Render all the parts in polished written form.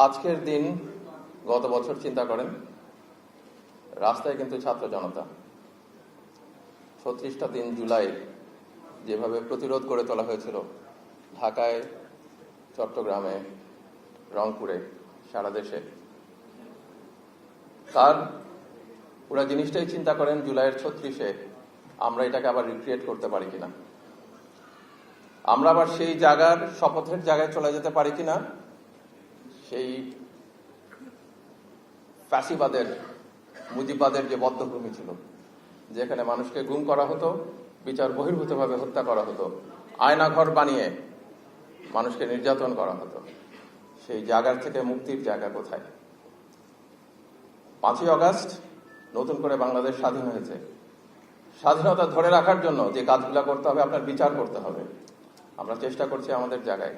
আজকের দিন গত বছর চিন্তা করেন, রাস্তায় কিন্তু ছাত্র জনতা ৩৬টা দিন জুলাই যেভাবে প্রতিরোধ করে তোলা হয়েছিল, ঢাকায়, চট্টগ্রামে, রংপুরে, সারা দেশে, তার পুরো জিনিসটাই চিন্তা করেন জুলাইয়ের ৩৬-এ আমরা এটাকে আবার রিক্রিয়েট করতে পারি কিনা, আমরা আবার সেই জায়গার শপথের জায়গায় চলে যেতে পারি কিনা, সেই ফ্যাসিবাদের, মুজিববাদের যে বদ্ধভূমি ছিল, যেখানে মানুষকে গুম করা হতো, বিচার বহির্ভূতভাবে হত্যা করা হতো, আয়নাঘর বানিয়ে মানুষকে নির্যাতন করা হতো, সেই জায়গার থেকে মুক্তির জায়গা কোথায়? ৫ই আগস্ট নতুন করে বাংলাদেশ স্বাধীন হয়েছে। স্বাধীনতা ধরে রাখার জন্য যে কাজগুলো করতে হবে, আপনার বিচার করতে হবে। আমরা চেষ্টা করছি আমাদের জায়গায়,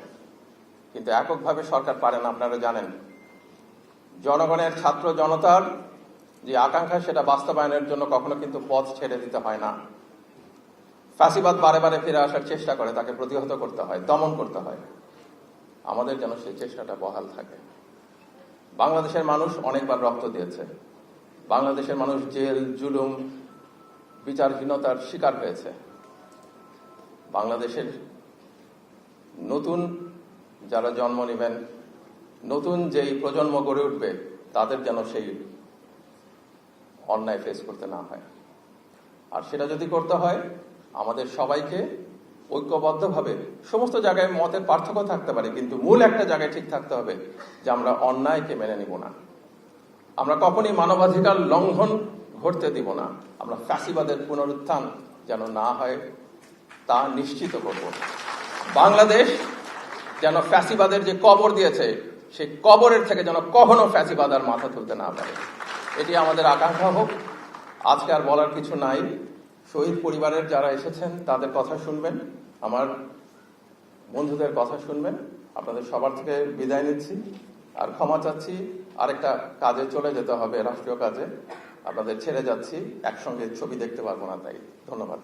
কিন্তু এককভাবে সরকার পারে না। আপনারা জানেন, জনগণের, ছাত্র জনতার যে আকাঙ্ক্ষা, সেটা বাস্তবায়নের জন্য কখনো কিন্তু পথ ছেড়ে দিতে হয় না। ফ্যাসিবাদ বারে বারে ফিরে আসার চেষ্টা করে, তাকে প্রতিহত করতে হয়, দমন করতে হয়। আমাদের যেন সেই চেষ্টাটা বহাল থাকে। বাংলাদেশের মানুষ অনেকবার রক্ত দিয়েছে, বাংলাদেশের মানুষ জেল, জুলুম, বিচারহীনতার শিকার হয়েছে। বাংলাদেশের নতুন যারা জন্ম নেবেন, নতুন যেই প্রজন্ম গড়ে উঠবে, তাদের যেন সেই অন্যায় ফেস করতে না হয়। আর সেটা যদি করতে হয়, আমাদের সবাইকে ঐক্যবদ্ধভাবে, সমস্ত জায়গায় মতের পার্থক্য থাকতে পারে, কিন্তু মূল একটা জায়গায় ঠিক থাকতে হবে যে আমরা অন্যায়কে মেনে নিব না, আমরা কখনই মানবাধিকার লঙ্ঘন ঘটতে দিব না, আমরা ফ্যাসিবাদের পুনরুত্থান যেন না হয় তা নিশ্চিত করব। বাংলাদেশ যেন ফ্যাসিবাদের যে কবর দিয়েছে, সেই কবরের থেকে যেন কখনো ফ্যাসিবাদ আর মাথা তুলতে না পারে, এটি আমাদের আকাঙ্ক্ষা হোক। আজকে আর বলার কিছু নাই। শহীদ পরিবারের যারা এসেছেন তাদের কথা শুনবেন, আমার বন্ধুদের কথা শুনবেন। আপনাদের সবার থেকে বিদায় নিচ্ছি আর ক্ষমা চাচ্ছি। আরেকটা কাজে চলে যেতে হবে, রাষ্ট্রীয় কাজে। আপনাদের ছেড়ে যাচ্ছি, একসঙ্গে ছবি দেখতে পারবো না, তাই ধন্যবাদ।